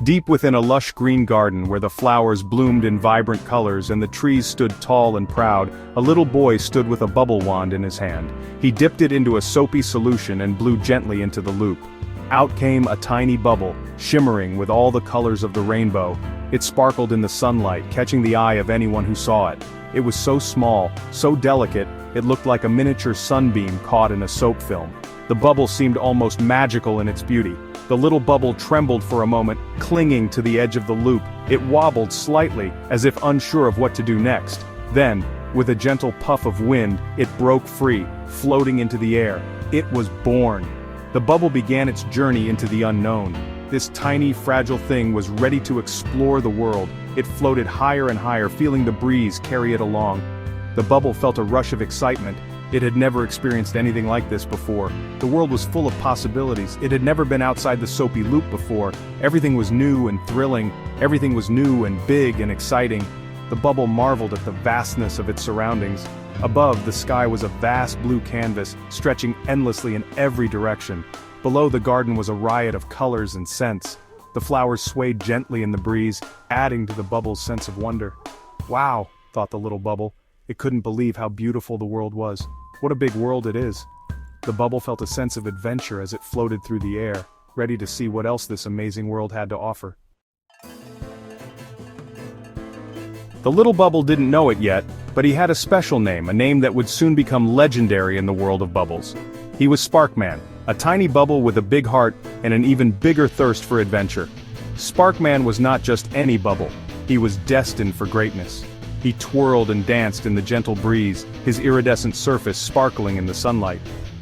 Deep within a lush green garden where the flowers bloomed in vibrant colors and the trees stood tall and proud, a little boy stood with a bubble wand in his hand. He dipped it into a soapy solution and blew gently into the loop. Out came a tiny bubble, shimmering with all the colors of the rainbow. It sparkled in the sunlight, catching the eye of anyone who saw it. It was so small, so delicate, it looked like a miniature sunbeam caught in a soap film. The bubble seemed almost magical in its beauty. The little bubble trembled for a moment, clinging to the edge of the loop. It wobbled slightly, as if unsure of what to do next. Then, with a gentle puff of wind, it broke free, floating into the air. It was born. The bubble began its journey into the unknown. This tiny, fragile thing was ready to explore the world. It floated higher and higher, feeling the breeze carry it along. The bubble felt a rush of excitement. It had never experienced anything like this before. The world was full of possibilities. It had never been outside the soapy loop before. Everything was new and thrilling. Everything was new and big and exciting. The bubble marveled at the vastness of its surroundings. Above, the sky was a vast blue canvas, stretching endlessly in every direction. Below, the garden was a riot of colors and scents. The flowers swayed gently in the breeze, adding to the bubble's sense of wonder. Wow, thought the little bubble. It couldn't believe how beautiful the world was. What a big world it is. The bubble felt a sense of adventure as it floated through the air, ready to see what else this amazing world had to offer. The little bubble didn't know it yet, but he had a special name, a name that would soon become legendary in the world of bubbles. He was SparkMan, a tiny bubble with a big heart and an even bigger thirst for adventure. SparkMan was not just any bubble. He was destined for greatness. He twirled and danced in the gentle breeze, his iridescent surface sparkling in the sunlight.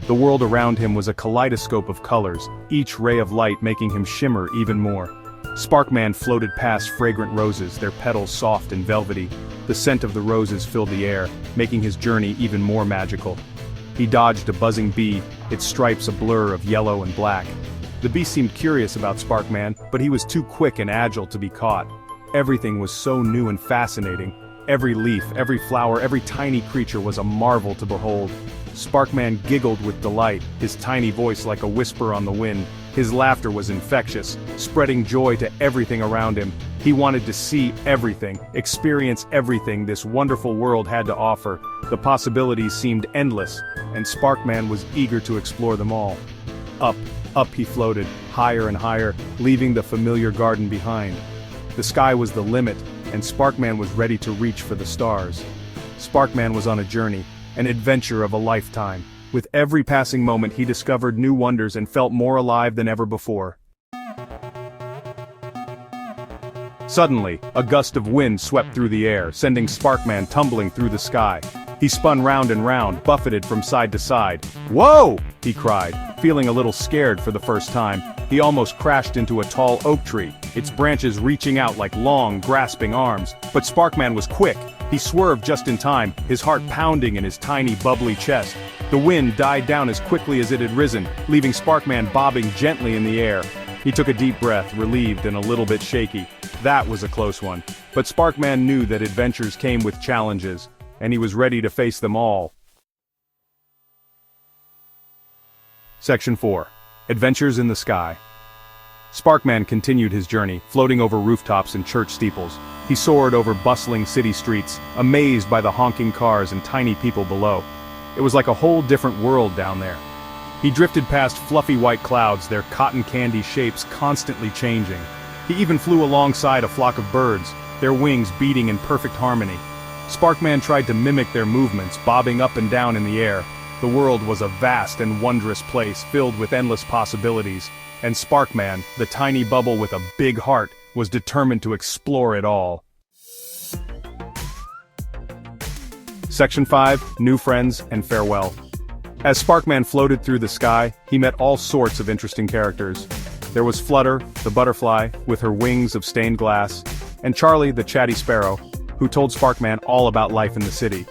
The world around him was a kaleidoscope of colors, each ray of light making him shimmer even more. SparkMan floated past fragrant roses, their petals soft and velvety. The scent of the roses filled the air, making his journey even more magical. He dodged a buzzing bee, its stripes a blur of yellow and black. The bee seemed curious about SparkMan, but he was too quick and agile to be caught. Everything was so new and fascinating. Every leaf, every flower, every tiny creature was a marvel to behold. SparkMan giggled with delight, his tiny voice like a whisper on the wind. His laughter was infectious, spreading joy to everything around him. He wanted to see everything, experience everything this wonderful world had to offer. The possibilities seemed endless, and SparkMan was eager to explore them all. Up, up he floated, higher and higher, leaving the familiar garden behind. The sky was the limit, and SparkMan was ready to reach for the stars. SparkMan was on a journey, an adventure of a lifetime. With every passing moment he discovered new wonders and felt more alive than ever before. Suddenly, a gust of wind swept through the air, sending SparkMan tumbling through the sky. He spun round and round, buffeted from side to side. "Whoa!" he cried, feeling a little scared for the first time. He almost crashed into a tall oak tree, its branches reaching out like long, grasping arms. But SparkMan was quick. He swerved just in time, his heart pounding in his tiny, bubbly chest. The wind died down as quickly as it had risen, leaving SparkMan bobbing gently in the air. He took a deep breath, relieved and a little bit shaky. That was a close one. But SparkMan knew that adventures came with challenges, and he was ready to face them all. Section 4. Adventures in the Sky. SparkMan continued his journey, floating over rooftops and church steeples. He soared over bustling city streets, amazed by the honking cars and tiny people below. It was like a whole different world down there. He drifted past fluffy white clouds, their cotton candy shapes constantly changing. He even flew alongside a flock of birds, their wings beating in perfect harmony. SparkMan tried to mimic their movements, bobbing up and down in the air. The world was a vast and wondrous place filled with endless possibilities, and SparkMan, the tiny bubble with a big heart, was determined to explore it all. Section 5. New Friends and Farewell. As SparkMan floated through the sky, he met all sorts of interesting characters. There was Flutter, the butterfly, with her wings of stained glass, and Charlie, the chatty sparrow, who told SparkMan all about life in the city.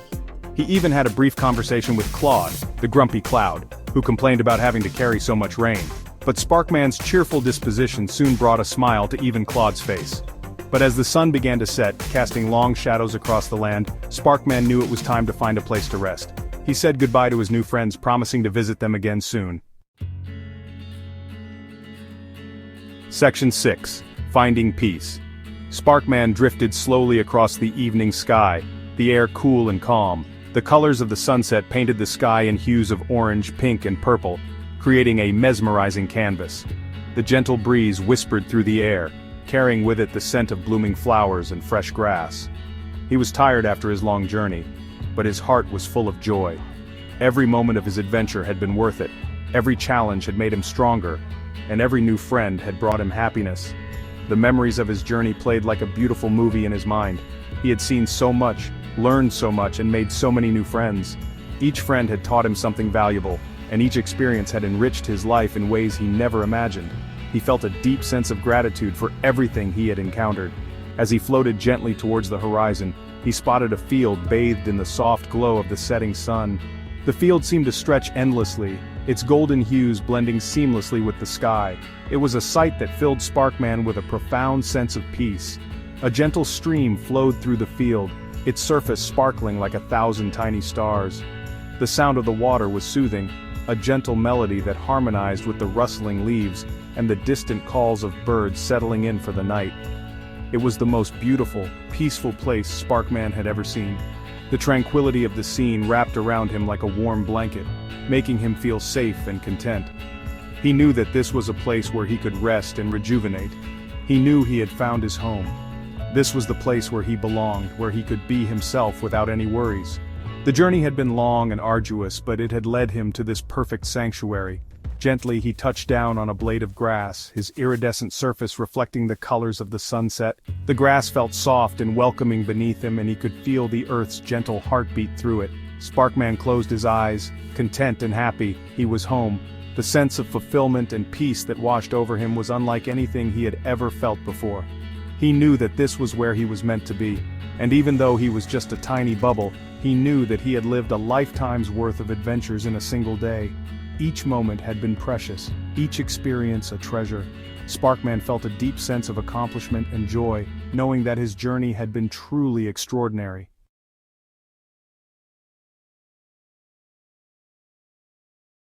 He even had a brief conversation with Claude, the grumpy cloud, who complained about having to carry so much rain. But SparkMan's cheerful disposition soon brought a smile to even Claude's face. But as the sun began to set, casting long shadows across the land, SparkMan knew it was time to find a place to rest. He said goodbye to his new friends, promising to visit them again soon. Section 6. Finding peace. SparkMan drifted slowly across the evening sky, the air cool and calm. The colors of the sunset painted the sky in hues of orange, pink, and purple, creating a mesmerizing canvas. The gentle breeze whispered through the air, carrying with it the scent of blooming flowers and fresh grass. He was tired after his long journey, but his heart was full of joy. Every moment of his adventure had been worth it, every challenge had made him stronger, and every new friend had brought him happiness. The memories of his journey played like a beautiful movie in his mind. He had seen so much, learned so much, and made so many new friends. Each friend had taught him something valuable, and each experience had enriched his life in ways he never imagined. He felt a deep sense of gratitude for everything he had encountered. As he floated gently towards the horizon, he spotted a field bathed in the soft glow of the setting sun. The field seemed to stretch endlessly, its golden hues blending seamlessly with the sky. It was a sight that filled SparkMan with a profound sense of peace. A gentle stream flowed through the field, its surface sparkling like 1,000 tiny stars. The sound of the water was soothing, a gentle melody that harmonized with the rustling leaves and the distant calls of birds settling in for the night. It was the most beautiful, peaceful place SparkMan had ever seen. The tranquility of the scene wrapped around him like a warm blanket, making him feel safe and content. He knew that this was a place where he could rest and rejuvenate. He knew he had found his home. This was the place where he belonged, where he could be himself without any worries. The journey had been long and arduous, but it had led him to this perfect sanctuary. Gently he touched down on a blade of grass, his iridescent surface reflecting the colors of the sunset. The grass felt soft and welcoming beneath him, and he could feel the earth's gentle heartbeat through it. SparkMan closed his eyes, content and happy. He was home. The sense of fulfillment and peace that washed over him was unlike anything he had ever felt before. He knew that this was where he was meant to be, and even though he was just a tiny bubble, he knew that he had lived a lifetime's worth of adventures in a single day. Each moment had been precious, each experience a treasure. SparkMan felt a deep sense of accomplishment and joy, knowing that his journey had been truly extraordinary.